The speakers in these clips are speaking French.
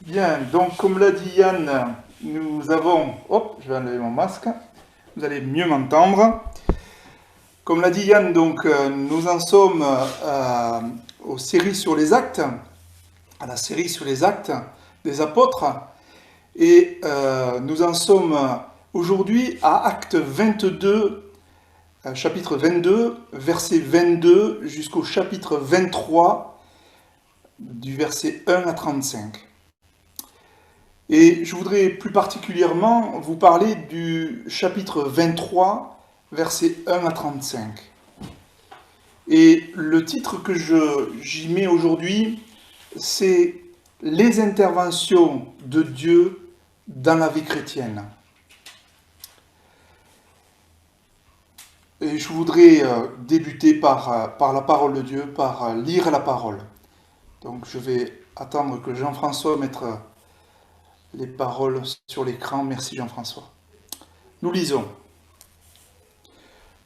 Bien, donc comme l'a dit Yann, nous avons... Hop, je vais enlever mon masque. Vous allez mieux m'entendre. Comme l'a dit Yann, donc nous en sommes aux séries sur les actes, à la série sur les actes des apôtres. Et nous en sommes aujourd'hui à acte 22, chapitre 22, verset 22 jusqu'au chapitre 23, du verset 1 à 35. Et je voudrais plus particulièrement vous parler du chapitre 23, versets 1 à 35. Et le titre que j'y mets aujourd'hui, c'est Les interventions de Dieu dans la vie chrétienne. Et je voudrais débuter par la parole de Dieu, par lire la parole. Donc je vais attendre que Jean-François mette les paroles sur l'écran. Merci Jean-François. Nous lisons.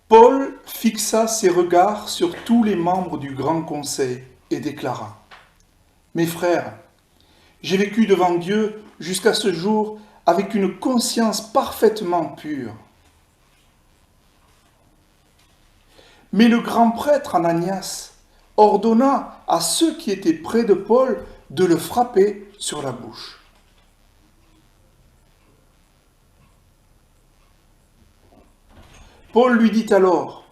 Paul fixa ses regards sur tous les membres du grand conseil et déclara : Mes frères, j'ai vécu devant Dieu jusqu'à ce jour avec une conscience parfaitement pure. Mais le grand prêtre Ananias ordonna à ceux qui étaient près de Paul de le frapper sur la bouche. Paul lui dit alors :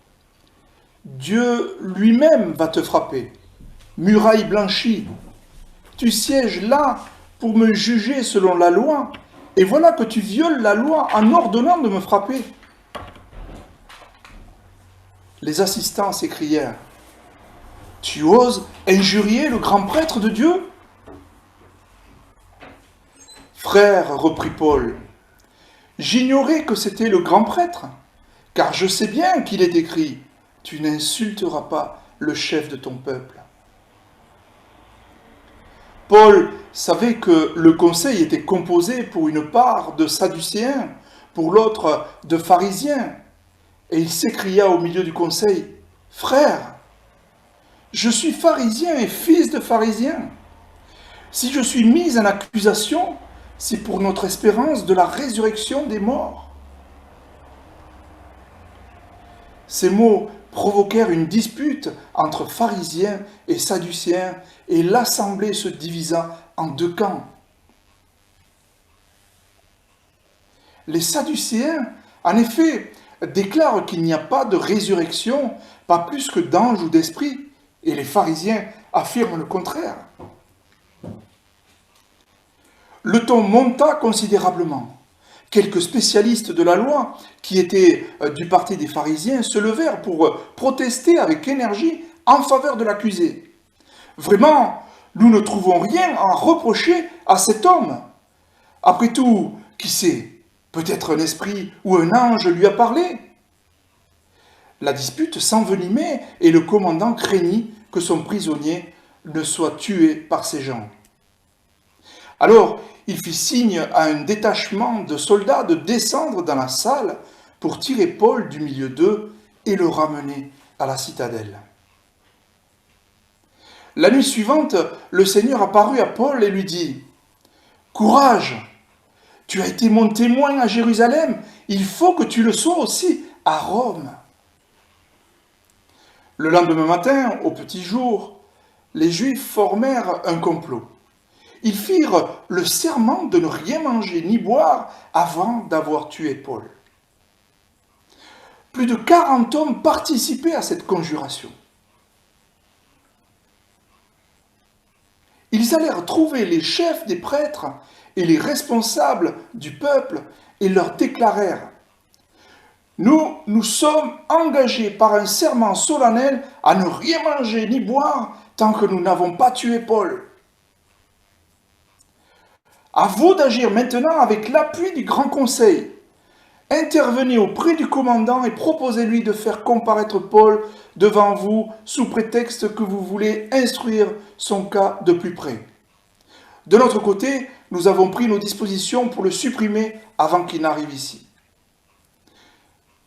Dieu lui-même va te frapper, muraille blanchie. Tu sièges là pour me juger selon la loi, et voilà que tu violes la loi en ordonnant de me frapper. Les assistants s'écrièrent : Tu oses injurier le grand prêtre de Dieu ? Frère, reprit Paul, j'ignorais que c'était le grand prêtre, car je sais bien qu'il est écrit : Tu n'insulteras pas le chef de ton peuple. Paul savait que le conseil était composé pour une part de Sadducéens, pour l'autre de pharisiens, et il s'écria au milieu du conseil : Frère, je suis pharisien et fils de pharisien. Si je suis mis en accusation, c'est pour notre espérance de la résurrection des morts. Ces mots provoquèrent une dispute entre pharisiens et sadducéens, et l'assemblée se divisa en deux camps. Les sadducéens, en effet, déclarent qu'il n'y a pas de résurrection, pas plus que d'anges ou d'esprits, et les pharisiens affirment le contraire. Le ton monta considérablement. Quelques spécialistes de la loi, qui étaient du parti des pharisiens, se levèrent pour protester avec énergie en faveur de l'accusé. Vraiment, nous ne trouvons rien à reprocher à cet homme. Après tout, qui sait, peut-être un esprit ou un ange lui a parlé. La dispute s'envenimait et le commandant craignit que son prisonnier ne soit tué par ces gens. Alors, il fit signe à un détachement de soldats de descendre dans la salle pour tirer Paul du milieu d'eux et le ramener à la citadelle. La nuit suivante, le Seigneur apparut à Paul et lui dit : « Courage, tu as été mon témoin à Jérusalem, il faut que tu le sois aussi à Rome. » Le lendemain matin, au petit jour, les Juifs formèrent un complot. Ils firent le serment de ne rien manger ni boire avant d'avoir tué Paul. Plus de 40 hommes participaient à cette conjuration. Ils allèrent trouver les chefs des prêtres et les responsables du peuple et leur déclarèrent : « Nous sommes engagés par un serment solennel à ne rien manger ni boire tant que nous n'avons pas tué Paul. À vous d'agir maintenant avec l'appui du Grand Conseil. Intervenez auprès du commandant et proposez-lui de faire comparaître Paul devant vous sous prétexte que vous voulez instruire son cas de plus près. De notre côté, nous avons pris nos dispositions pour le supprimer avant qu'il n'arrive ici. »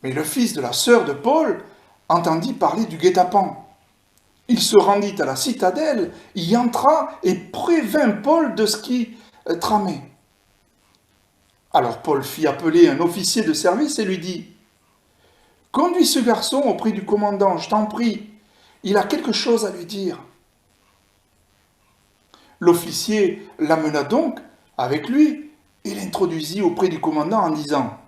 Mais le fils de la sœur de Paul entendit parler du guet-apens. Il se rendit à la citadelle, y entra et prévint Paul de ce qui tramé. Alors Paul fit appeler un officier de service et lui dit, « Conduis ce garçon auprès du commandant, je t'en prie, il a quelque chose à lui dire. » L'officier l'amena donc avec lui et l'introduisit auprès du commandant en disant,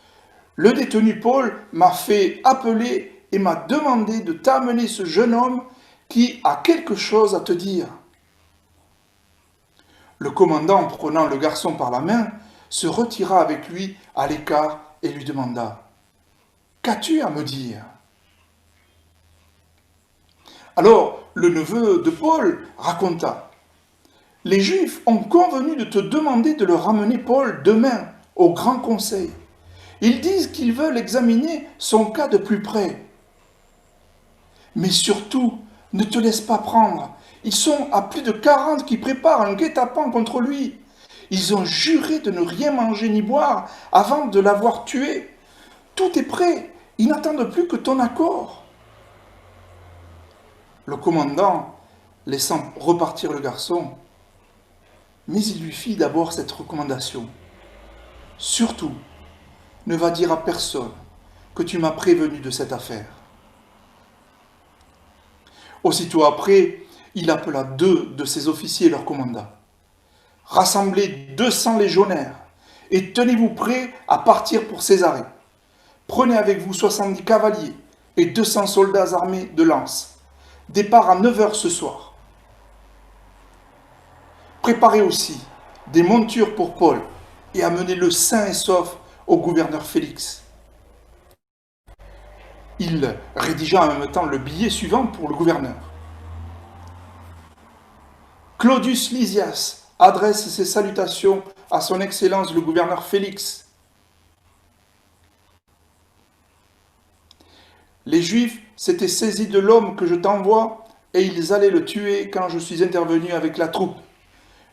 « Le détenu Paul m'a fait appeler et m'a demandé de t'amener ce jeune homme qui a quelque chose à te dire. » Le commandant, prenant le garçon par la main, se retira avec lui à l'écart et lui demanda, « Qu'as-tu à me dire ?» Alors le neveu de Paul raconta, « Les Juifs ont convenu de te demander de leur ramener Paul demain au Grand Conseil. Ils disent qu'ils veulent examiner son cas de plus près. Mais surtout, ne te laisse pas prendre. Ils sont à plus de 40 qui préparent un guet-apens contre lui. Ils ont juré de ne rien manger ni boire avant de l'avoir tué. Tout est prêt. Ils n'attendent plus que ton accord. » Le commandant, laissant repartir le garçon, mais il lui fit d'abord cette recommandation. « Surtout, ne va dire à personne que tu m'as prévenu de cette affaire. » Aussitôt après, il appela 2 de ses officiers et leur commanda, « Rassemblez 200 légionnaires et tenez-vous prêts à partir pour Césarée. Prenez avec vous 70 cavaliers et 200 soldats armés de lances. Départ à 9 heures ce soir. Préparez aussi des montures pour Paul et amenez-le sain et sauf au gouverneur Félix. » Il rédigea en même temps le billet suivant pour le gouverneur. « Claudius Lysias adresse ses salutations à son Excellence le gouverneur Félix. Les Juifs s'étaient saisis de l'homme que je t'envoie et ils allaient le tuer quand je suis intervenu avec la troupe.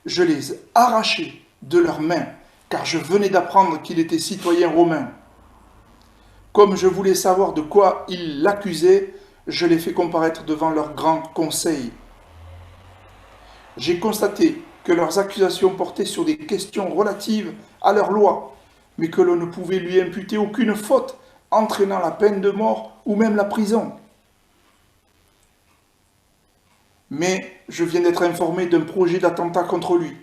Je les arrachai de leurs mains, car je venais d'apprendre qu'il était citoyen romain. Comme je voulais savoir de quoi ils l'accusaient, je les fais comparaître devant leur grand conseil. J'ai constaté que leurs accusations portaient sur des questions relatives à leur loi, mais que l'on ne pouvait lui imputer aucune faute entraînant la peine de mort ou même la prison. Mais je viens d'être informé d'un projet d'attentat contre lui.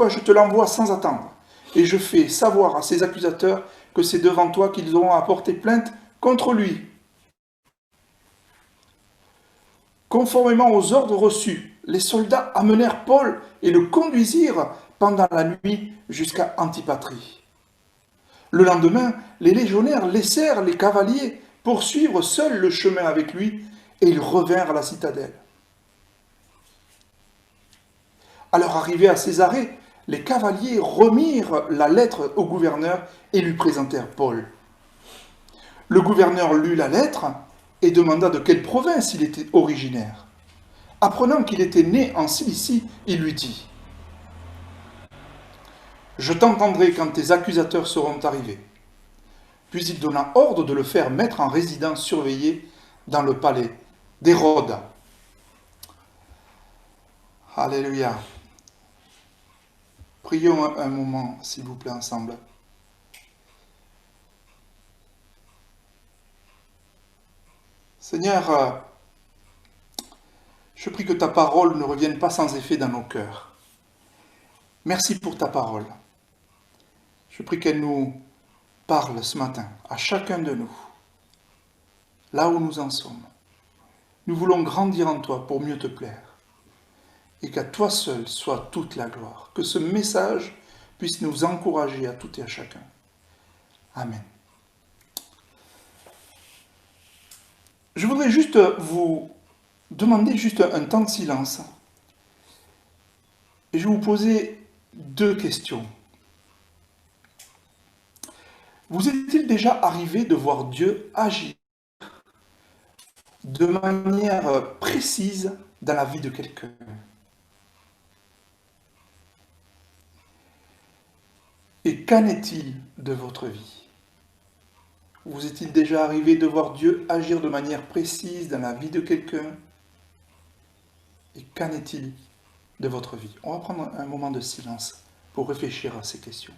Je te l'envoie sans attendre, et je fais savoir à ses accusateurs que c'est devant toi qu'ils auront à porter plainte contre lui. Conformément aux ordres reçus, les soldats amenèrent Paul et le conduisirent pendant la nuit jusqu'à Antipatrie. Le lendemain, les légionnaires laissèrent les cavaliers poursuivre seuls le chemin avec lui et ils revinrent à la citadelle. À leur arrivée à Césarée, les cavaliers remirent la lettre au gouverneur et lui présentèrent Paul. Le gouverneur lut la lettre et demanda de quelle province il était originaire. Apprenant qu'il était né en Cilicie, il lui dit, « Je t'entendrai quand tes accusateurs seront arrivés. » Puis il donna ordre de le faire mettre en résidence surveillée dans le palais d'Hérode. Alléluia. Prions un moment, s'il vous plaît, ensemble. Seigneur, je prie que ta parole ne revienne pas sans effet dans nos cœurs. Merci pour ta parole. Je prie qu'elle nous parle ce matin, à chacun de nous, là où nous en sommes. Nous voulons grandir en toi pour mieux te plaire. Et qu'à toi seul soit toute la gloire. Que ce message puisse nous encourager à tout et à chacun. Amen. Je voudrais juste vous demander juste un temps de silence. Et je vais vous poser 2 questions. Vous est-il déjà arrivé de voir Dieu agir de manière précise dans la vie de quelqu'un ? Et qu'en est-il de votre vie ? Vous est-il déjà arrivé de voir Dieu agir de manière précise dans la vie de quelqu'un ? Et qu'en est-il de votre vie. On va prendre un moment de silence pour réfléchir à ces questions.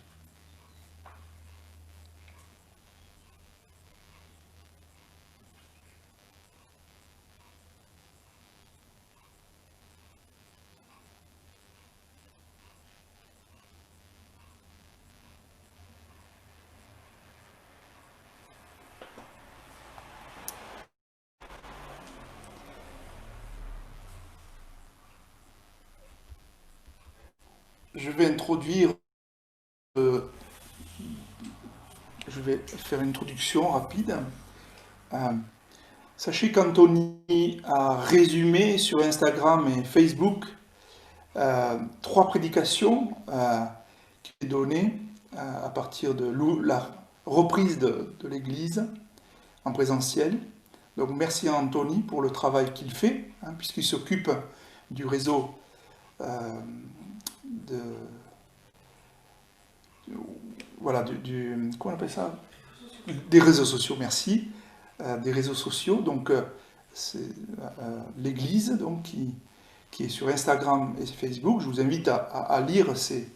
Je vais introduire, euh, je vais faire une introduction rapide. Euh, Sachez qu'Anthony a résumé sur Instagram et Facebook 3 prédications qui est données à partir de la reprise de l'Église en présentiel. Donc merci à Anthony pour le travail qu'il fait, puisqu'il s'occupe du réseau de, voilà, comment on appelle ça? Des réseaux sociaux, merci. Des réseaux sociaux, donc c'est l'Église donc, qui est sur Instagram et Facebook. Je vous invite à lire ces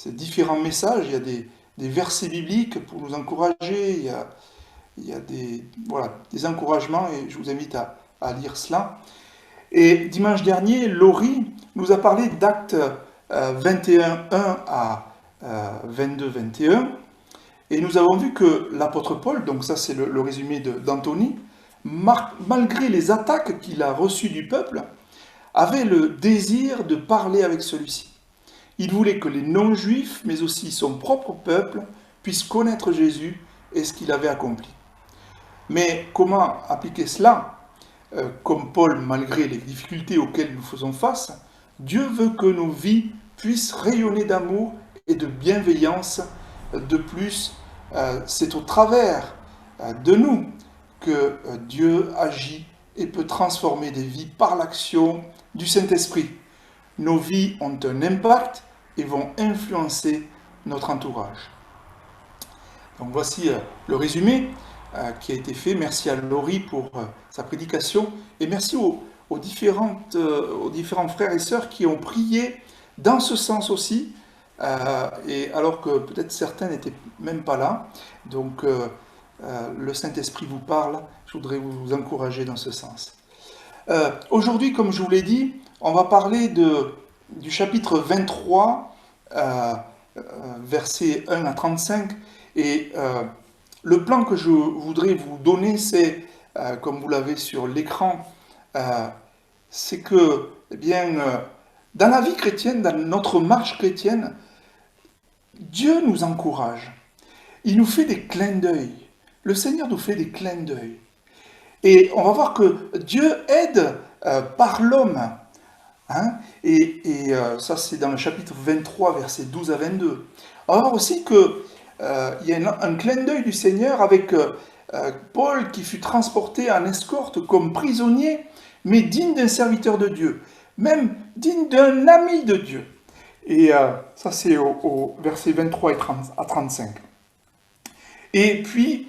différents messages. Il y a des versets bibliques pour nous encourager, il y a des encouragements et je vous invite à lire cela. Et dimanche dernier, Laurie nous a parlé d'Actes 21:1 à 22:21. Et nous avons vu que l'apôtre Paul, donc ça c'est le résumé d'Anthony, malgré les attaques qu'il a reçues du peuple, avait le désir de parler avec celui-ci. Il voulait que les non-juifs, mais aussi son propre peuple, puissent connaître Jésus et ce qu'il avait accompli. Mais comment appliquer cela? Comme Paul, malgré les difficultés auxquelles nous faisons face, Dieu veut que nos vies puissent rayonner d'amour et de bienveillance. De plus, c'est au travers de nous que Dieu agit et peut transformer des vies par l'action du Saint-Esprit. Nos vies ont un impact et vont influencer notre entourage. Donc voici le résumé qui a été fait. Merci à Laurie pour sa prédication et merci aux différents frères et sœurs qui ont prié dans ce sens aussi. Et alors que peut-être certains n'étaient même pas là. Donc le Saint-Esprit vous parle, je voudrais vous encourager dans ce sens. Aujourd'hui, comme je vous l'ai dit, on va parler du chapitre 23, versets 1 à 35. Et le plan que je voudrais vous donner, c'est, comme vous l'avez sur l'écran, c'est que, eh bien, dans la vie chrétienne, dans notre marche chrétienne, Dieu nous encourage. Il nous fait des clins d'œil. Le Seigneur nous fait des clins d'œil. Et on va voir que Dieu aide par l'homme. Et ça, c'est dans le chapitre 23, versets 12 à 22. On va voir aussi qu'il y a un clin d'œil du Seigneur avec Paul qui fut transporté en escorte comme prisonnier, mais digne d'un serviteur de Dieu, même digne d'un ami de Dieu. Et ça, c'est au versets 23 à 35. Et puis,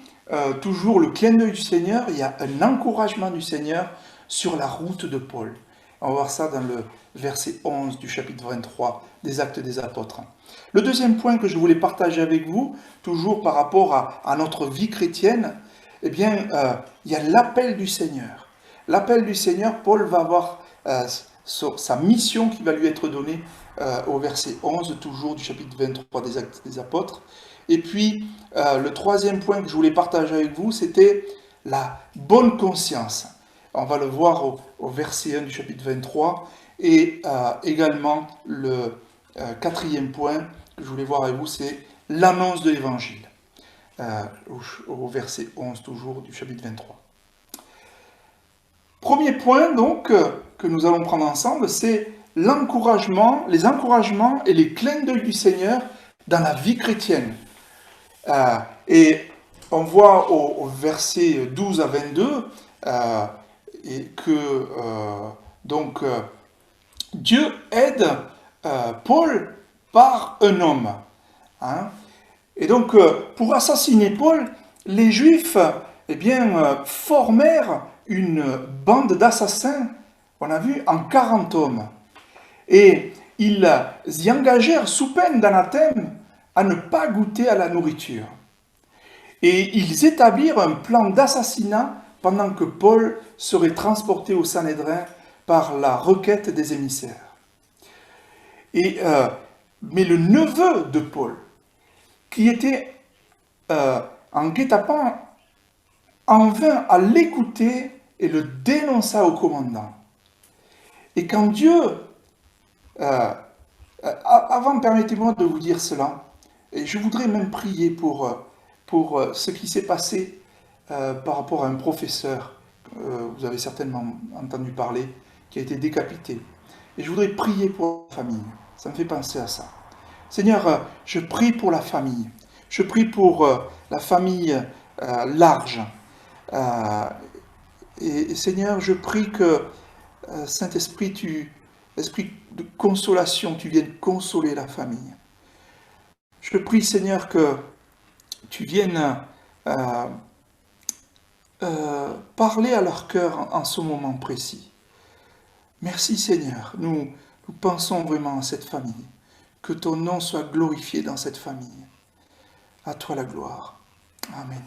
toujours le clin d'œil du Seigneur, il y a un encouragement du Seigneur sur la route de Paul. On va voir ça dans le verset 11 du chapitre 23 des Actes des Apôtres. Le deuxième point que je voulais partager avec vous, toujours par rapport à notre vie chrétienne, eh bien, il y a l'appel du Seigneur. L'appel du Seigneur, Paul va avoir sa mission qui va lui être donnée au verset 11, toujours du chapitre 23 des Actes des Apôtres. Et puis, le troisième point que je voulais partager avec vous, c'était la bonne conscience. On va le voir au verset 1 du chapitre 23. Et également, le quatrième point que je voulais voir avec vous, c'est l'annonce de l'Évangile. Au verset 11, toujours, du chapitre 23. Premier point, donc, que nous allons prendre ensemble, c'est les encouragements et les clins d'œil du Seigneur dans la vie chrétienne. Et on voit au verset 12 à 22 et que Dieu aide Paul par un homme. Et donc, pour assassiner Paul, les Juifs formèrent une bande d'assassins, on a vu, en 40 hommes. Et ils y engagèrent sous peine d'anathème à ne pas goûter à la nourriture. Et ils établirent un plan d'assassinat pendant que Paul serait transporté au Sanhédrin par la requête des émissaires. Mais le neveu de Paul, qui était en guet-apens, en vint à l'écouter et le dénonça au commandant. Et quand Dieu, avant, permettez-moi de vous dire cela, et je voudrais même prier pour ce qui s'est passé par rapport à un professeur, vous avez certainement entendu parler, qui a été décapité. Et je voudrais prier pour la famille. Ça me fait penser à ça. Seigneur, je prie pour la famille. Je prie pour la famille large. Et Seigneur, je prie que, Saint-Esprit, Esprit de consolation, tu viennes consoler la famille. Je prie, Seigneur, que tu viennes parler à leur cœur en ce moment précis. Merci, Seigneur. Nous pensons vraiment à cette famille. Que ton nom soit glorifié dans cette famille. À toi la gloire. Amen.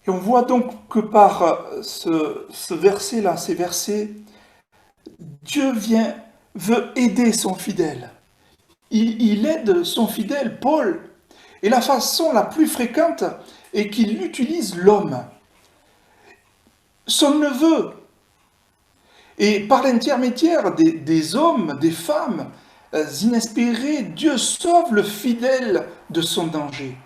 Et on voit donc que par ce verset-là, ces versets, Dieu veut aider son fidèle. Il aide son fidèle, Paul. Et la façon la plus fréquente est qu'il utilise l'homme, son neveu. Et par l'intermédiaire des hommes, des femmes inespérés, Dieu sauve le fidèle de son danger.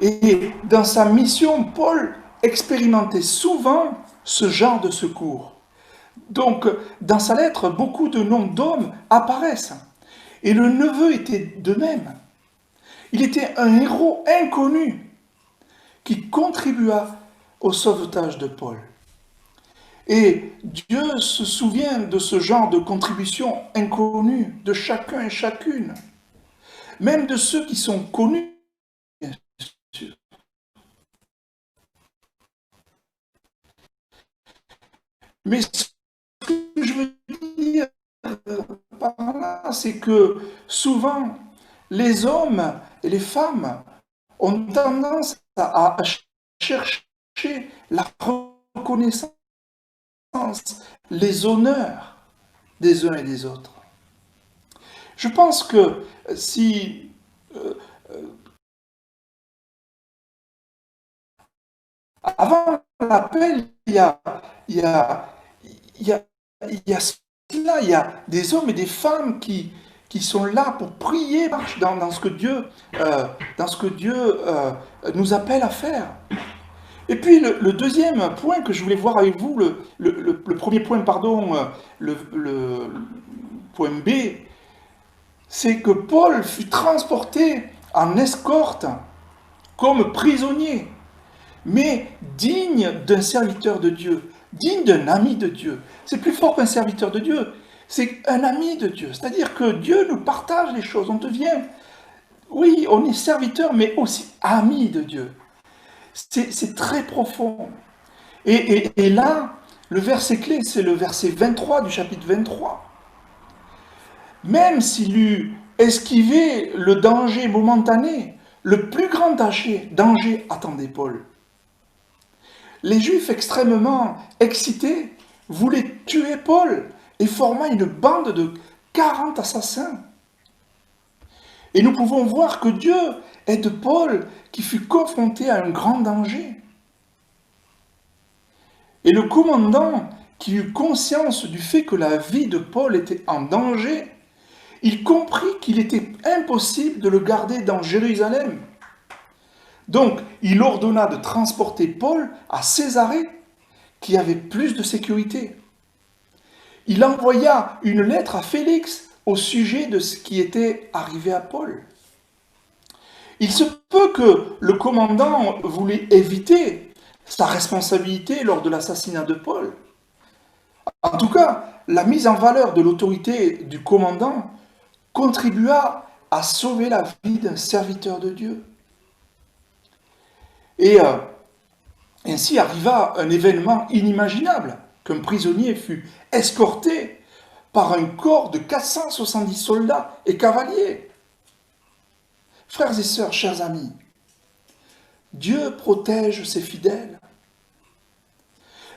Et dans sa mission, Paul expérimentait souvent ce genre de secours. Donc, dans sa lettre, beaucoup de noms d'hommes apparaissent. Et le neveu était de même. Il était un héros inconnu qui contribua au sauvetage de Paul. Et Dieu se souvient de ce genre de contribution inconnue de chacun et chacune, même de ceux qui sont connus, bien sûr. Mais ce que je veux dire par là, c'est que souvent, les hommes et les femmes ont tendance à chercher la reconnaissance, les honneurs des uns et des autres. Je pense que si avant l'appel, il y a cela, il y a des hommes et des femmes qui sont là pour prier dans ce que Dieu nous appelle à faire. Et puis le deuxième point que je voulais voir avec vous, le premier point, pardon, le point B, c'est que Paul fut transporté en escorte comme prisonnier, mais digne d'un serviteur de Dieu, digne d'un ami de Dieu. C'est plus fort qu'un serviteur de Dieu, c'est un ami de Dieu. C'est-à-dire que Dieu nous partage les choses, on devient, oui, on est serviteur, mais aussi ami de Dieu. C'est très profond. Et là, le verset clé, c'est le verset 23 du chapitre 23. Même s'il eut esquivé le danger momentané, le plus grand danger attendait Paul. Les Juifs extrêmement excités voulaient tuer Paul et forma une bande de 40 assassins. Et nous pouvons voir que Dieu aide Paul qui fut confronté à un grand danger. Et le commandant qui eut conscience du fait que la vie de Paul était en danger, il comprit qu'il était impossible de le garder dans Jérusalem. Donc, il ordonna de transporter Paul à Césarée, qui avait plus de sécurité. Il envoya une lettre à Félix au sujet de ce qui était arrivé à Paul. Il se peut que le commandant voulait éviter sa responsabilité lors de l'assassinat de Paul. En tout cas, la mise en valeur de l'autorité du commandant contribua à sauver la vie d'un serviteur de Dieu. Et ainsi arriva un événement inimaginable. qu'un prisonnier fut escorté par un corps de 470 soldats et cavaliers. Frères et sœurs, chers amis, Dieu protège ses fidèles.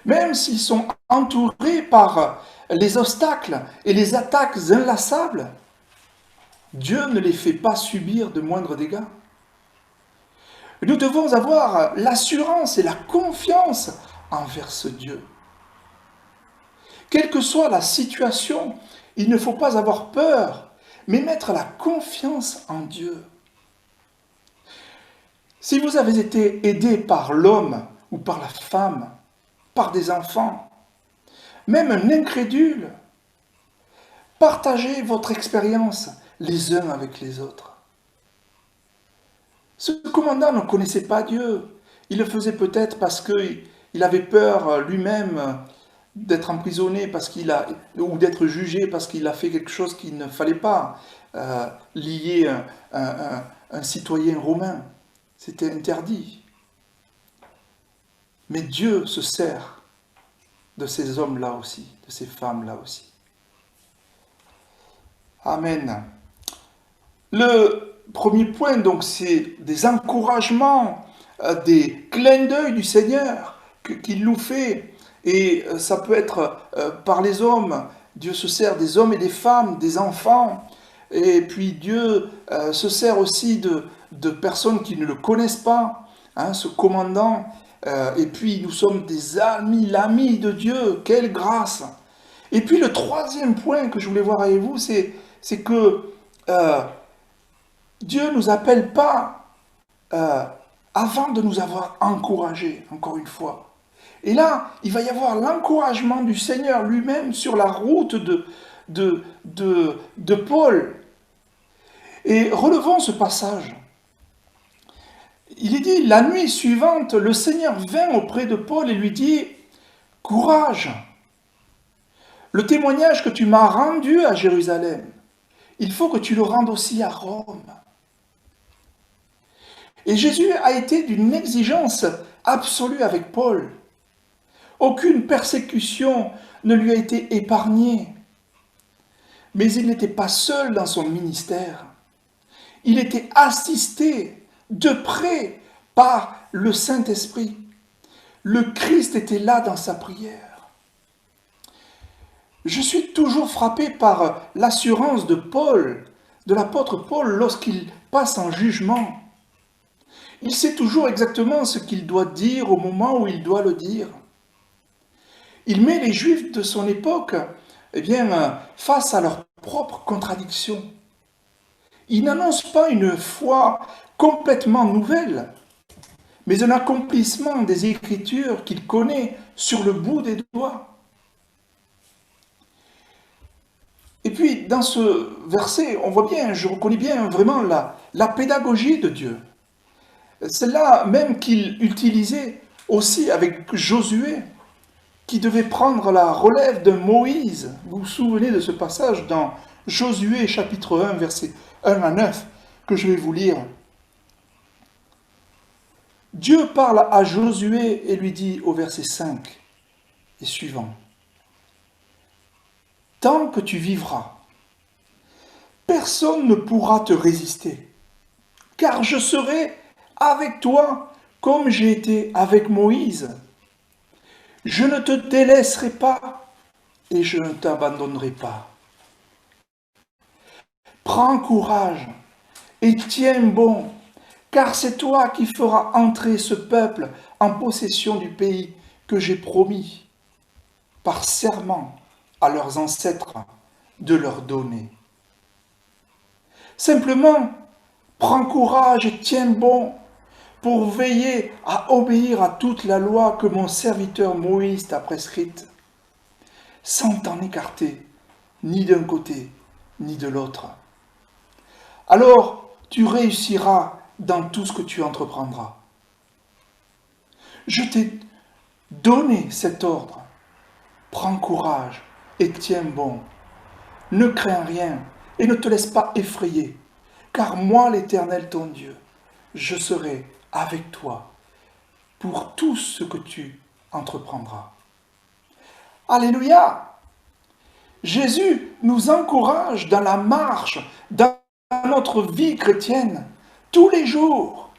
Même s'ils sont entourés par les obstacles et les attaques inlassables, Dieu ne les fait pas subir de moindres dégâts. Nous devons avoir l'assurance et la confiance envers ce Dieu. Quelle que soit la situation, il ne faut pas avoir peur, mais mettre la confiance en Dieu. Si vous avez été aidé par l'homme ou par la femme, par des enfants, même un incrédule, partagez votre expérience les uns avec les autres. Ce commandant ne connaissait pas Dieu. Il le faisait peut-être parce qu'il avait peur lui-même d'être emprisonné ou d'être jugé parce qu'il a fait quelque chose qu'il ne fallait pas, lier un citoyen romain. C'était interdit. Mais Dieu se sert de ces hommes-là aussi, de ces femmes-là aussi. Amen. Le premier point, donc, c'est des encouragements, des clins d'œil du Seigneur qu'il nous fait. Et ça peut être par les hommes. Dieu se sert des hommes et des femmes, des enfants. Et puis Dieu se sert aussi de personnes qui ne le connaissent pas, hein, ce commandant. Et puis nous sommes des amis, l'ami de Dieu. Quelle grâce! Et puis le troisième point que je voulais voir avec vous, c'est que Dieu ne nous appelle pas avant de nous avoir encouragés, encore une fois. Et là, il va y avoir l'encouragement du Seigneur lui-même sur la route de Paul. Et relevons ce passage. Il est dit, la nuit suivante, le Seigneur vint auprès de Paul et lui dit, « Courage, le témoignage que tu m'as rendu à Jérusalem, il faut que tu le rendes aussi à Rome. » Et Jésus a été d'une exigence absolue avec Paul. Aucune persécution ne lui a été épargnée. Mais il n'était pas seul dans son ministère. Il était assisté de près par le Saint-Esprit. Le Christ était là dans sa prière. Je suis toujours frappé par l'assurance de Paul, de l'apôtre Paul, lorsqu'il passe en jugement. Il sait toujours exactement ce qu'il doit dire au moment où il doit le dire. Il met les Juifs de son époque face à leurs propres contradictions. Il n'annonce pas une foi complètement nouvelle, mais un accomplissement des Écritures qu'il connaît sur le bout des doigts. Et puis, dans ce verset, on voit bien, je reconnais bien vraiment la pédagogie de Dieu. C'est là même qu'il utilisait aussi avec Josué, qui devait prendre la relève de Moïse. Vous vous souvenez de ce passage dans Josué chapitre 1, versets 1 à 9, que je vais vous lire. Dieu parle à Josué et lui dit au verset 5 et suivant, « Tant que tu vivras, personne ne pourra te résister, car je serai avec toi comme j'ai été avec Moïse. Je ne te délaisserai pas et je ne t'abandonnerai pas. Prends courage et tiens bon, car c'est toi qui feras entrer ce peuple en possession du pays que j'ai promis, par serment à leurs ancêtres, de leur donner. Simplement, prends courage et tiens bon, pour veiller à obéir à toute la loi que mon serviteur Moïse t'a prescrite, sans t'en écarter, ni d'un côté, ni de l'autre. Alors, tu réussiras dans tout ce que tu entreprendras. Je t'ai donné cet ordre. Prends courage et tiens bon. Ne crains rien et ne te laisse pas effrayer, car moi, l'Éternel ton Dieu, je serai avec toi pour tout ce que tu entreprendras. Alléluia. Jésus nous encourage dans la marche, dans notre vie chrétienne, tous les jours.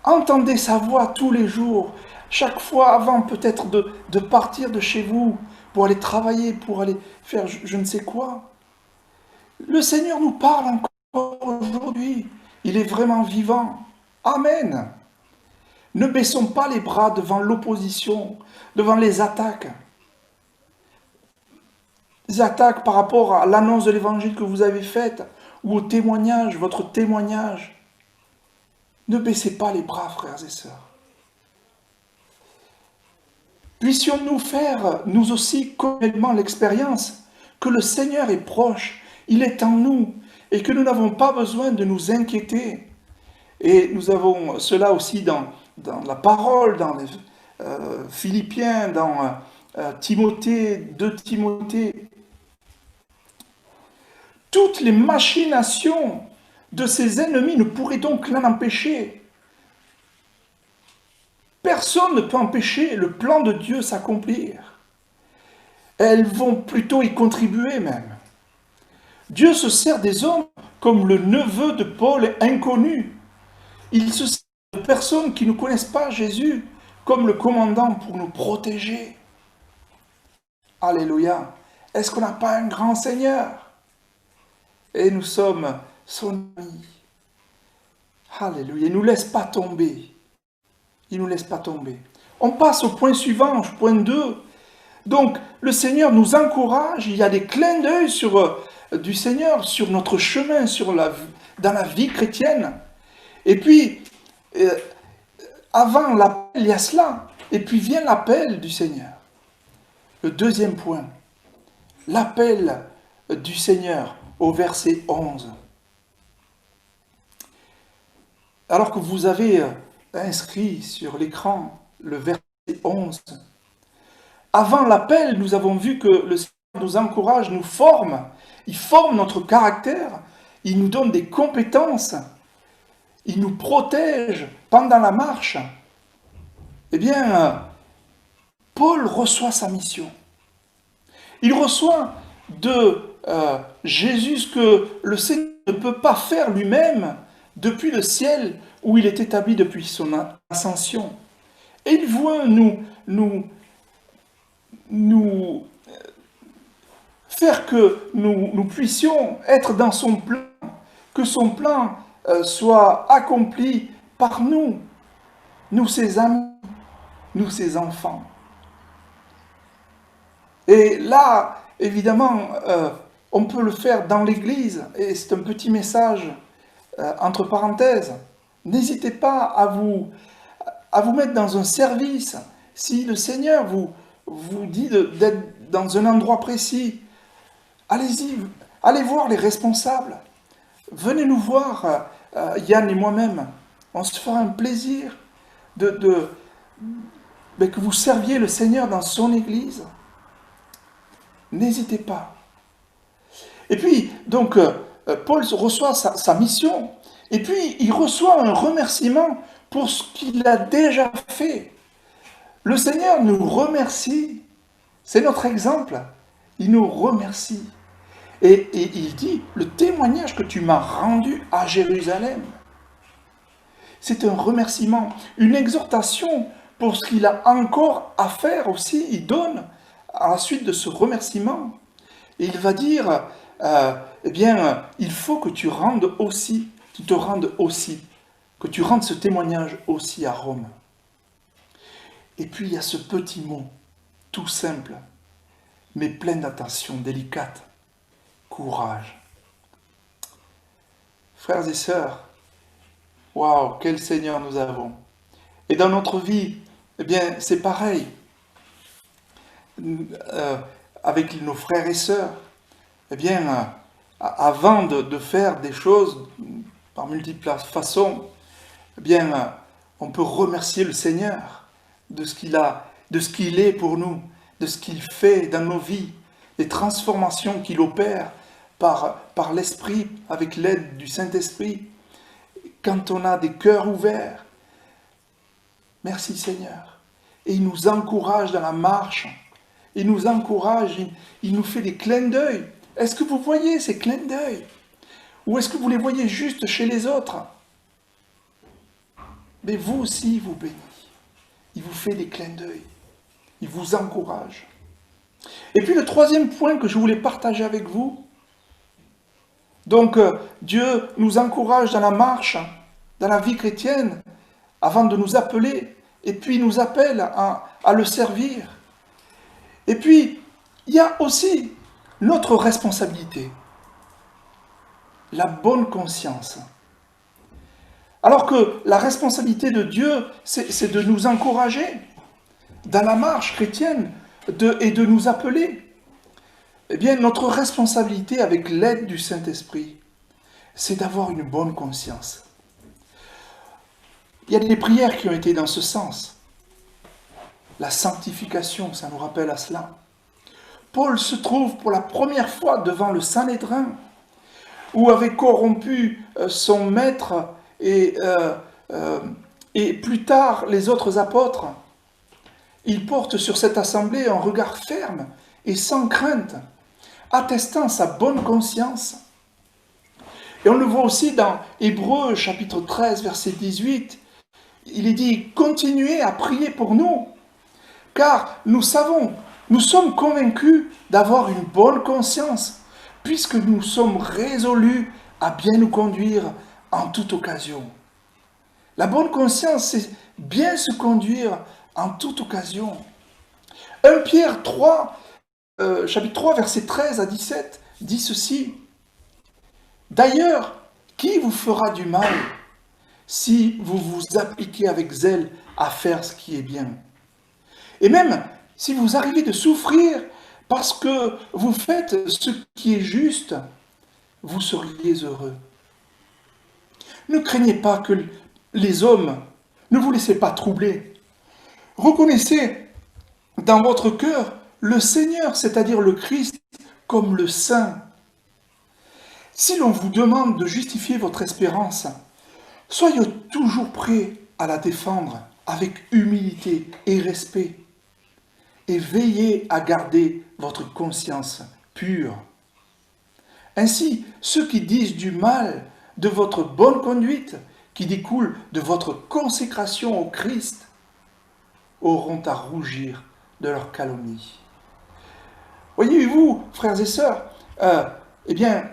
Entendez sa voix tous les jours, chaque fois avant peut-être de partir de chez vous, pour aller travailler, pour aller faire je ne sais quoi. Le Seigneur nous parle encore aujourd'hui. Il est vraiment vivant. Amen. Ne baissons pas les bras devant l'opposition, devant les attaques. Les attaques par rapport à l'annonce de l'évangile que vous avez faite, ou au témoignage, votre témoignage. Ne baissez pas les bras, frères et sœurs. Puissions-nous faire, nous aussi, complètement l'expérience que le Seigneur est proche, il est en nous, et que nous n'avons pas besoin de nous inquiéter. Et nous avons cela aussi dans la parole, dans les Philippiens, dans Timothée, 2 Timothée. Toutes les machinations de ses ennemis ne pourraient donc l'en empêcher. Personne ne peut empêcher le plan de Dieu s'accomplir. Elles vont plutôt y contribuer même. Dieu se sert des hommes comme le neveu de Paul inconnu. Il se sert de personnes qui ne connaissent pas Jésus comme le commandant pour nous protéger. Alléluia. Est-ce qu'on n'a pas un grand Seigneur? Et nous sommes son ami. Alléluia. Il ne nous laisse pas tomber. Il ne nous laisse pas tomber. On passe au point suivant, point 2. Donc, le Seigneur nous encourage. Il y a des clins d'œil du Seigneur sur notre chemin, dans la vie chrétienne. Et puis, avant l'appel, il y a cela. Et puis vient l'appel du Seigneur. Le deuxième point. L'appel du Seigneur au verset 11. Alors que vous avez inscrit sur l'écran le verset 11, avant l'appel, nous avons vu que le Seigneur nous encourage, nous forme, il forme notre caractère, il nous donne des compétences, il nous protège pendant la marche. Eh bien, Paul reçoit sa mission. Il reçoit de Jésus ce que le Seigneur ne peut pas faire lui-même depuis le ciel où il est établi depuis son ascension. Et il veut nous faire que nous puissions être dans son plan, que son plan soit accompli par nous ses amis, nous ses enfants. Et là, évidemment, on peut le faire dans l'Église, et c'est un petit message entre parenthèses. N'hésitez pas à vous mettre dans un service. Si le Seigneur vous dit d'être dans un endroit précis, allez-y, allez voir les responsables. Venez nous voir, Yann et moi-même. On se fera un plaisir que vous serviez le Seigneur dans son Église. N'hésitez pas. Et puis, donc, Paul reçoit sa mission, et puis il reçoit un remerciement pour ce qu'il a déjà fait. Le Seigneur nous remercie. C'est notre exemple. Il nous remercie. Et il dit, le témoignage que tu m'as rendu à Jérusalem, c'est un remerciement, une exhortation pour ce qu'il a encore à faire aussi. Il donne à la suite de ce remerciement. Et il va dire, il faut que tu rendes aussi, que tu rendes ce témoignage aussi à Rome. Et puis il y a ce petit mot, tout simple, mais plein d'attention délicate. Courage. Frères et sœurs, waouh, quel Seigneur nous avons. Et dans notre vie, eh bien, c'est pareil. Avec nos frères et sœurs, eh bien, avant de faire des choses par multiples façons, eh bien, on peut remercier le Seigneur de ce qu'il est pour nous, de ce qu'il fait dans nos vies, des transformations qu'il opère par l'Esprit, avec l'aide du Saint-Esprit, quand on a des cœurs ouverts. Merci Seigneur. Et il nous encourage dans la marche. il nous encourage, il nous fait des clins d'œil. Est-ce que vous voyez ces clins d'œil? Ou est-ce que vous les voyez juste chez les autres? Mais vous aussi, il vous bénit. Il vous fait des clins d'œil. Il vous encourage. Et puis le troisième point que je voulais partager avec vous, donc Dieu nous encourage dans la marche, dans la vie chrétienne, avant de nous appeler, et puis il nous appelle à le servir. Et puis, il y a aussi notre responsabilité, la bonne conscience. Alors que la responsabilité de Dieu, c'est de nous encourager dans la marche chrétienne et de nous appeler. Eh bien, notre responsabilité avec l'aide du Saint-Esprit, c'est d'avoir une bonne conscience. Il y a des prières qui ont été dans ce sens. La sanctification, ça nous rappelle à cela. Paul se trouve pour la première fois devant le Sanhédrin, où avait corrompu son maître et plus tard les autres apôtres. Il porte sur cette assemblée un regard ferme et sans crainte, attestant sa bonne conscience. Et on le voit aussi dans Hébreux chapitre 13, verset 18. Il est dit « Continuez à prier pour nous, car nous sommes convaincus d'avoir une bonne conscience, puisque nous sommes résolus à bien nous conduire en toute occasion. » La bonne conscience, c'est bien se conduire en toute occasion. 1 Pierre 3, chapitre 3, versets 13 à 17, dit ceci. « D'ailleurs, qui vous fera du mal si vous vous appliquez avec zèle à faire ce qui est bien? Et même si vous arrivez de souffrir parce que vous faites ce qui est juste, vous seriez heureux. Ne craignez pas que les hommes, ne vous laissez pas troubler. Reconnaissez dans votre cœur le Seigneur, c'est-à-dire le Christ, comme le Saint. Si l'on vous demande de justifier votre espérance, soyez toujours prêts à la défendre avec humilité et respect. Et veillez à garder votre conscience pure. Ainsi, ceux qui disent du mal de votre bonne conduite, qui découle de votre consécration au Christ, auront à rougir de leur calomnie. Voyez-vous, frères et sœurs, eh bien,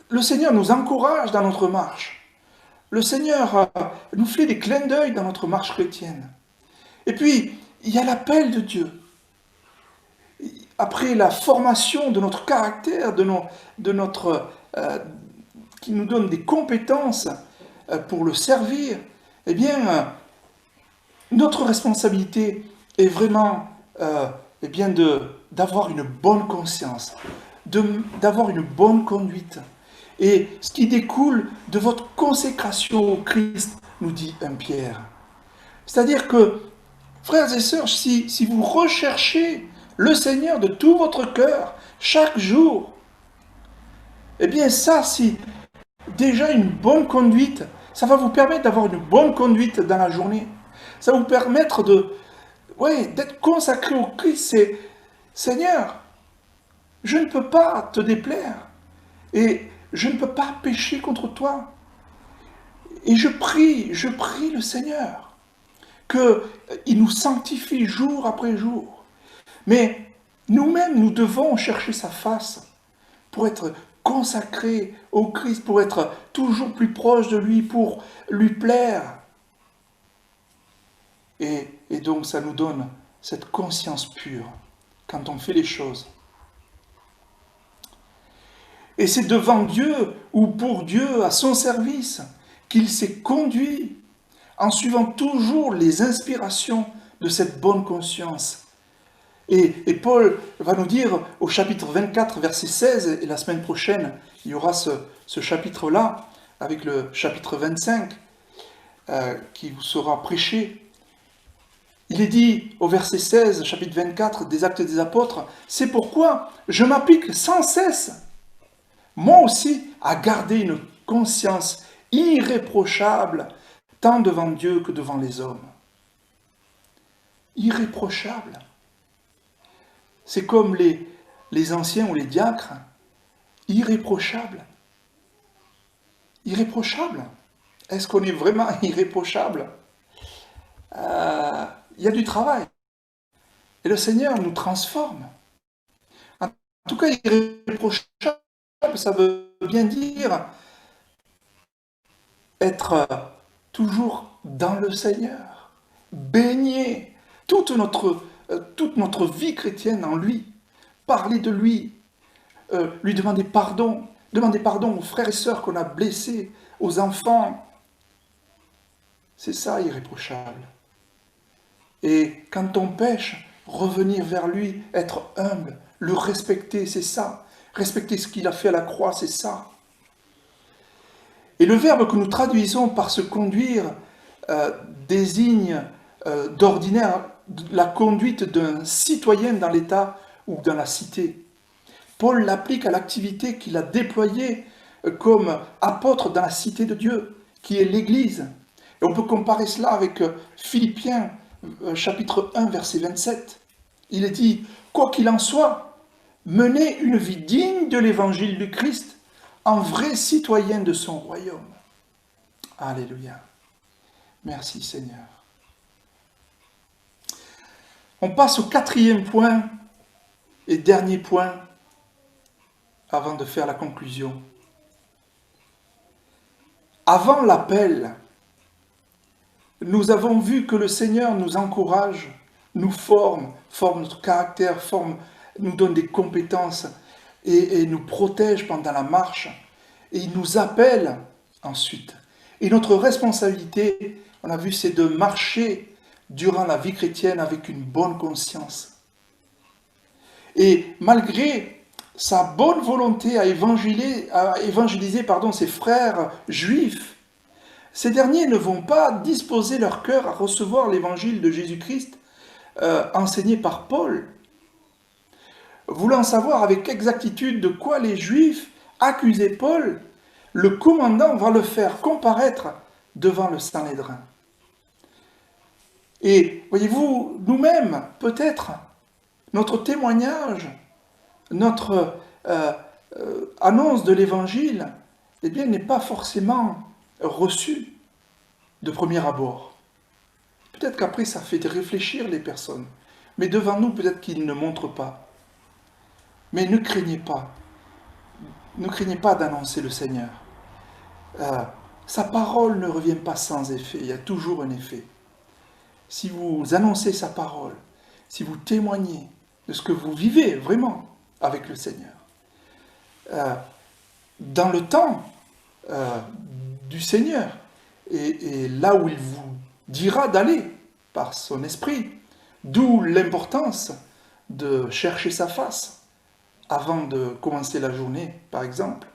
le Seigneur nous encourage dans notre marche. Le Seigneur nous fait des clins d'œil dans notre marche chrétienne. Et puis, il y a l'appel de Dieu. Après la formation de notre caractère, qui nous donne des compétences pour le servir, eh bien, notre responsabilité est vraiment d'avoir une bonne conscience, d'avoir une bonne conduite. Et ce qui découle de votre consécration au Christ, nous dit 1 Pierre. C'est-à-dire que, frères et sœurs, si vous recherchez le Seigneur de tout votre cœur, chaque jour, eh bien ça, c'est déjà une bonne conduite. Ça va vous permettre d'avoir une bonne conduite dans la journée. Ça va vous permettre d'être consacré au Christ. C'est, Seigneur, je ne peux pas te déplaire. Et je ne peux pas pécher contre toi. Et je prie le Seigneur qu'il nous sanctifie jour après jour. Mais nous-mêmes, nous devons chercher sa face pour être consacrés au Christ, pour être toujours plus proche de lui, pour lui plaire. Et donc, ça nous donne cette conscience pure quand on fait les choses. Et c'est devant Dieu ou pour Dieu, à son service, qu'il s'est conduit en suivant toujours les inspirations de cette bonne conscience. Et Paul va nous dire au chapitre 24, verset 16, et la semaine prochaine, il y aura ce chapitre-là, avec le chapitre 25, qui vous sera prêché. Il est dit au verset 16, chapitre 24 des Actes des Apôtres, « C'est pourquoi je m'applique sans cesse, moi aussi, à garder une conscience irréprochable, tant devant Dieu que devant les hommes. » Irréprochable. C'est comme les anciens ou les diacres, irréprochables. Irréprochables. Est-ce qu'on est vraiment irréprochable? Il y a du travail. Et le Seigneur nous transforme. En tout cas, irréprochable, ça veut bien dire être toujours dans le Seigneur, baigner toute notre vie chrétienne en lui, parler de lui, lui demander pardon aux frères et sœurs qu'on a blessés, aux enfants. C'est ça, irréprochable. Et quand on pêche, revenir vers lui, être humble, le respecter, c'est ça. Respecter ce qu'il a fait à la croix, c'est ça. Et le verbe que nous traduisons par se conduire désigne d'ordinaire la conduite d'un citoyen dans l'État ou dans la cité. Paul l'applique à l'activité qu'il a déployée comme apôtre dans la cité de Dieu, qui est l'Église. Et on peut comparer cela avec Philippiens, chapitre 1, verset 27. Il est dit, quoi qu'il en soit, menez une vie digne de l'évangile du Christ, en vrai citoyen de son royaume. Alléluia. Merci Seigneur. On passe au 4e point et dernier point avant de faire la conclusion. Avant l'appel, nous avons vu que le Seigneur nous encourage, nous forme notre caractère, nous donne des compétences et nous protège pendant la marche. Et il nous appelle ensuite. Et notre responsabilité, on a vu, c'est de marcher durant la vie chrétienne avec une bonne conscience. Et malgré sa bonne volonté à évangéliser ses frères juifs, ces derniers ne vont pas disposer leur cœur à recevoir l'évangile de Jésus-Christ enseigné par Paul. Voulant savoir avec exactitude de quoi les Juifs accusaient Paul, le commandant va le faire comparaître devant le Sanhédrin. Et voyez-vous, nous-mêmes, peut-être, notre témoignage, notre annonce de l'Évangile, eh bien, n'est pas forcément reçu de premier abord. Peut-être qu'après, ça fait réfléchir les personnes. Mais devant nous, peut-être qu'ils ne montrent pas. Mais ne craignez pas. Ne craignez pas d'annoncer le Seigneur. Sa parole ne revient pas sans effet. Il y a toujours un effet. Si vous annoncez sa parole, si vous témoignez de ce que vous vivez vraiment avec le Seigneur, dans le temps du Seigneur, et là où il vous dira d'aller par son esprit, d'où l'importance de chercher sa face avant de commencer la journée, par exemple.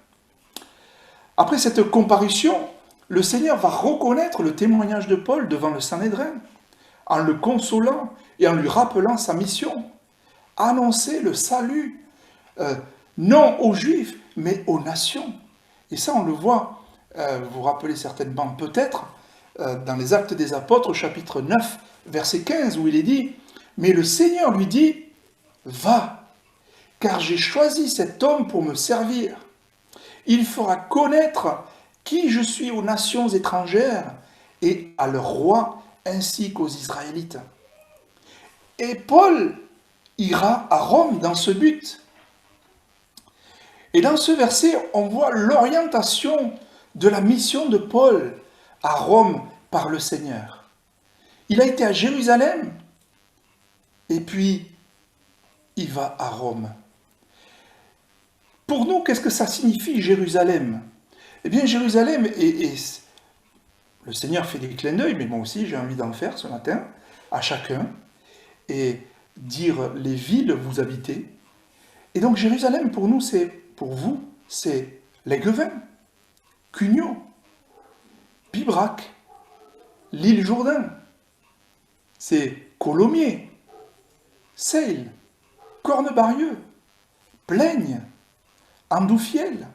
Après cette comparution, le Seigneur va reconnaître le témoignage de Paul devant le Sanhédrin, en le consolant et en lui rappelant sa mission, annoncer le salut, non aux Juifs, mais aux nations. Et ça, on le voit, vous vous rappelez certainement peut-être, dans les Actes des Apôtres, chapitre 9, verset 15, où il est dit « Mais le Seigneur lui dit, va, car j'ai choisi cet homme pour me servir. Il fera connaître qui je suis aux nations étrangères et à leurs rois, ainsi qu'aux Israélites. » Et Paul ira à Rome dans ce but. Et dans ce verset, on voit l'orientation de la mission de Paul à Rome par le Seigneur. Il a été à Jérusalem, et puis il va à Rome. Pour nous, qu'est-ce que ça signifie Jérusalem? Eh bien, Jérusalem, le Seigneur fait des clins d'œil, mais moi aussi j'ai envie d'en faire ce matin, à chacun, et dire les villes où vous habitez. Et donc Jérusalem, pour nous, pour vous, c'est Léguevin, Cugnot, Pibrac, l'île Jourdain, c'est Colomiers, Seille, Cornebarieux, Plaigne, Andoufiel,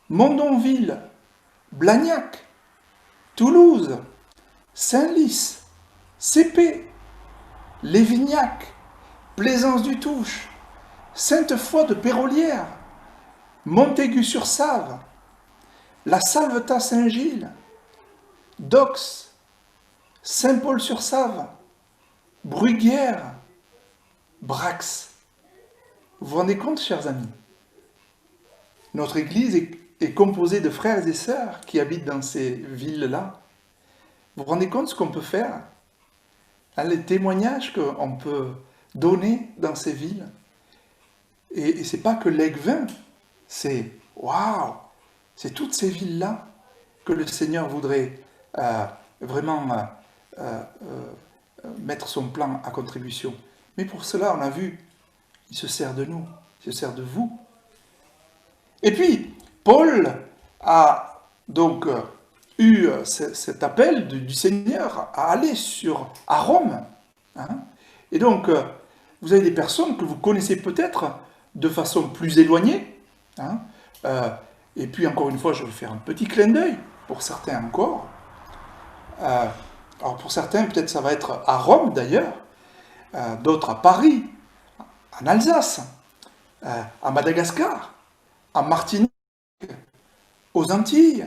Mondonville, Blagnac, Toulouse, Saint-Lys, Cépé, Lévignac, Plaisance-du-Touche, Sainte-Foy de Pérolière, Montaigu-sur-Save, la Salvetat-Saint-Gilles, Dox, Saint-Paul-sur-Save, Bruguière, Brax. Vous vous rendez compte, chers amis? Notre Église est composée de frères et sœurs qui habitent dans ces villes-là. Vous vous rendez compte ce qu'on peut faire? Les témoignages qu'on peut donner dans ces villes. Et c'est pas que l'Aiguevin, c'est waouh, c'est toutes ces villes-là que le Seigneur voudrait vraiment mettre son plan à contribution. Mais pour cela, on a vu, il se sert de nous, il se sert de vous. Et puis, Paul a donc eu cet appel du Seigneur à aller à Rome. Hein. Et donc, vous avez des personnes que vous connaissez peut-être de façon plus éloignée. Hein. Et puis, encore une fois, je vais faire un petit clin d'œil, pour certains encore. Alors, pour certains, peut-être ça va être à Rome, d'ailleurs. D'autres à Paris, en Alsace, à Madagascar, en Martinique, aux Antilles,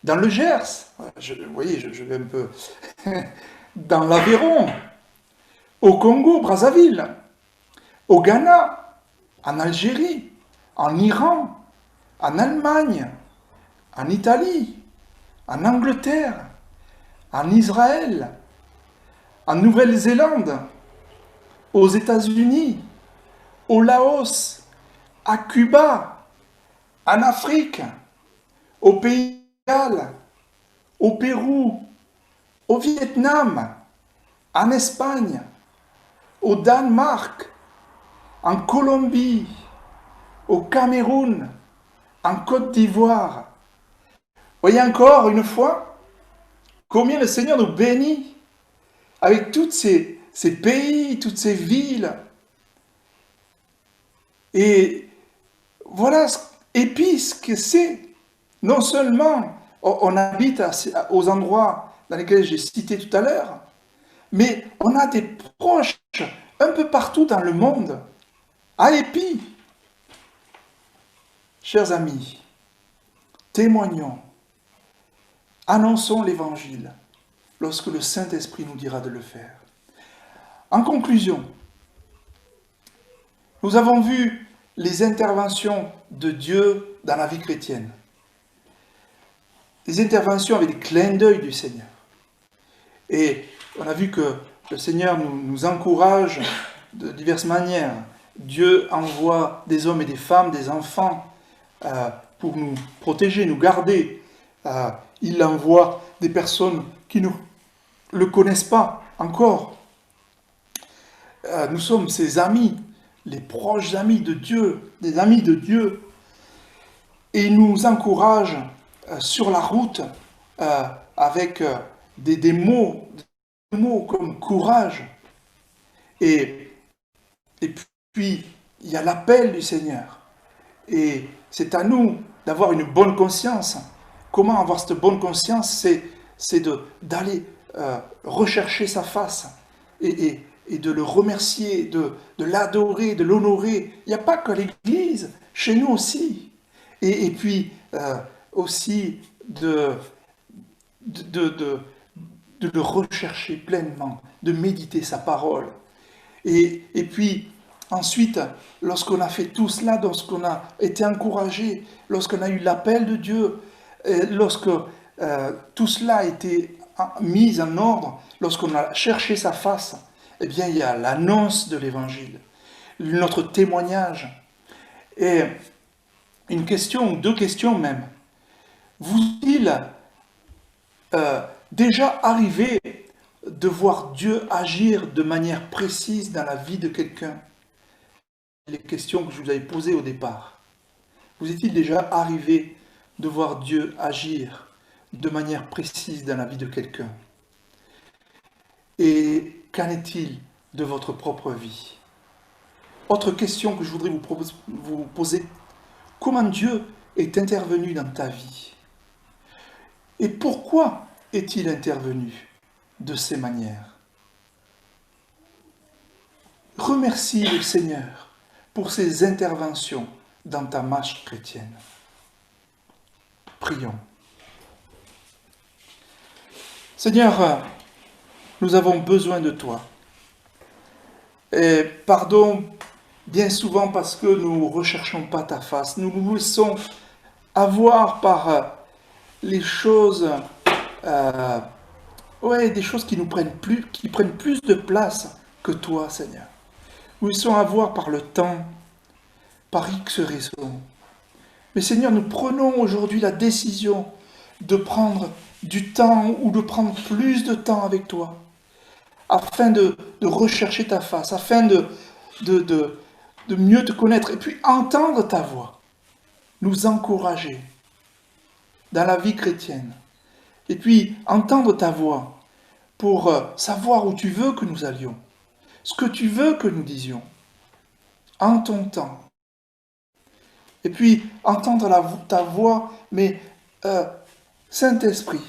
dans le Gers. Vous voyez, je vais un peu... dans l'Aveyron, au Congo, Brazzaville, au Ghana, en Algérie, en Iran, en Allemagne, en Italie, en Angleterre, en Israël, en Nouvelle-Zélande, aux États-Unis, au Laos, à Cuba, en Afrique, au Pays de Galles, au Pérou, au Vietnam, en Espagne, au Danemark, en Colombie, au Cameroun, en Côte d'Ivoire. Voyez encore une fois combien le Seigneur nous bénit avec tous ces pays, toutes ces villes. Et voilà, et puis ce que c'est, non seulement on habite aux endroits dans lesquels j'ai cité tout à l'heure, mais on a des proches un peu partout dans le monde. À Épi, chers amis, témoignons, annonçons l'Évangile lorsque le Saint-Esprit nous dira de le faire. En conclusion, nous avons vu les interventions de Dieu dans la vie chrétienne. Les interventions avec des clins d'œil du Seigneur. Et on a vu que le Seigneur nous encourage de diverses manières. Dieu envoie des hommes et des femmes, des enfants, pour nous protéger, nous garder. Il envoie des personnes qui ne le connaissent pas encore. Nous sommes ses amis, les proches amis de Dieu, des amis de Dieu. Et il nous encourage sur la route avec des mots comme courage. Et puis, il y a l'appel du Seigneur. Et c'est à nous d'avoir une bonne conscience. Comment avoir cette bonne conscience? C'est d'aller rechercher sa face et de le remercier, de l'adorer, de l'honorer. Il n'y a pas que l'Église, chez nous aussi. Et puis aussi de le rechercher pleinement, de méditer sa parole. Et puis, ensuite, lorsqu'on a fait tout cela, lorsqu'on a été encouragé, lorsqu'on a eu l'appel de Dieu, lorsque tout cela a été mis en ordre, lorsqu'on a cherché sa face, eh bien, il y a l'annonce de l'Évangile, notre témoignage. Et une question, ou deux questions même. Vous est-il déjà arrivé de voir Dieu agir de manière précise dans la vie de quelqu'un? Les questions que je vous avais posées au départ. Vous est-il déjà arrivé de voir Dieu agir de manière précise dans la vie de quelqu'un? Et qu'en est-il de votre propre vie? Autre question que je voudrais vous poser. Comment Dieu est intervenu dans ta vie? Et pourquoi est-il intervenu de ces manières? Remercie le Seigneur pour ses interventions dans ta marche chrétienne. Prions. Seigneur, nous avons besoin de toi. Et pardon bien souvent parce que nous ne recherchons pas ta face. Nous nous laissons avoir par les choses, des choses qui prennent plus de place que toi, Seigneur. Nous laissons avoir par le temps, par X raisons. Mais Seigneur, nous prenons aujourd'hui la décision de prendre du temps ou de prendre plus de temps avec toi, afin de rechercher ta face, afin de mieux te connaître et puis entendre ta voix, nous encourager dans la vie chrétienne. Et puis entendre ta voix pour savoir où tu veux que nous allions, ce que tu veux que nous disions, en ton temps. Et puis entendre ta voix, mais Saint-Esprit,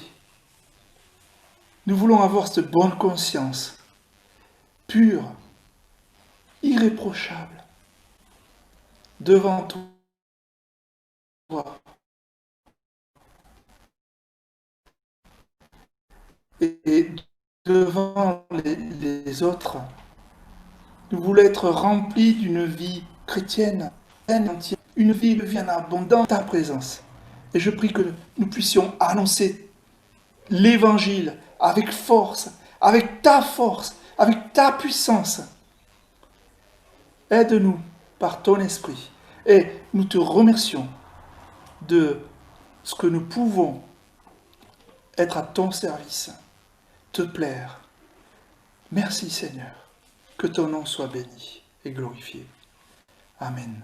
nous voulons avoir cette bonne conscience, pure, irréprochable, devant toi. Et devant les autres, nous voulons être remplis d'une vie chrétienne, une vie en abondance dans ta présence. Et je prie que nous puissions annoncer l'évangile avec force, avec ta puissance. Aide-nous par ton esprit. Et nous te remercions de ce que nous pouvons être à ton service, te plaire. Merci Seigneur. Que ton nom soit béni et glorifié. Amen.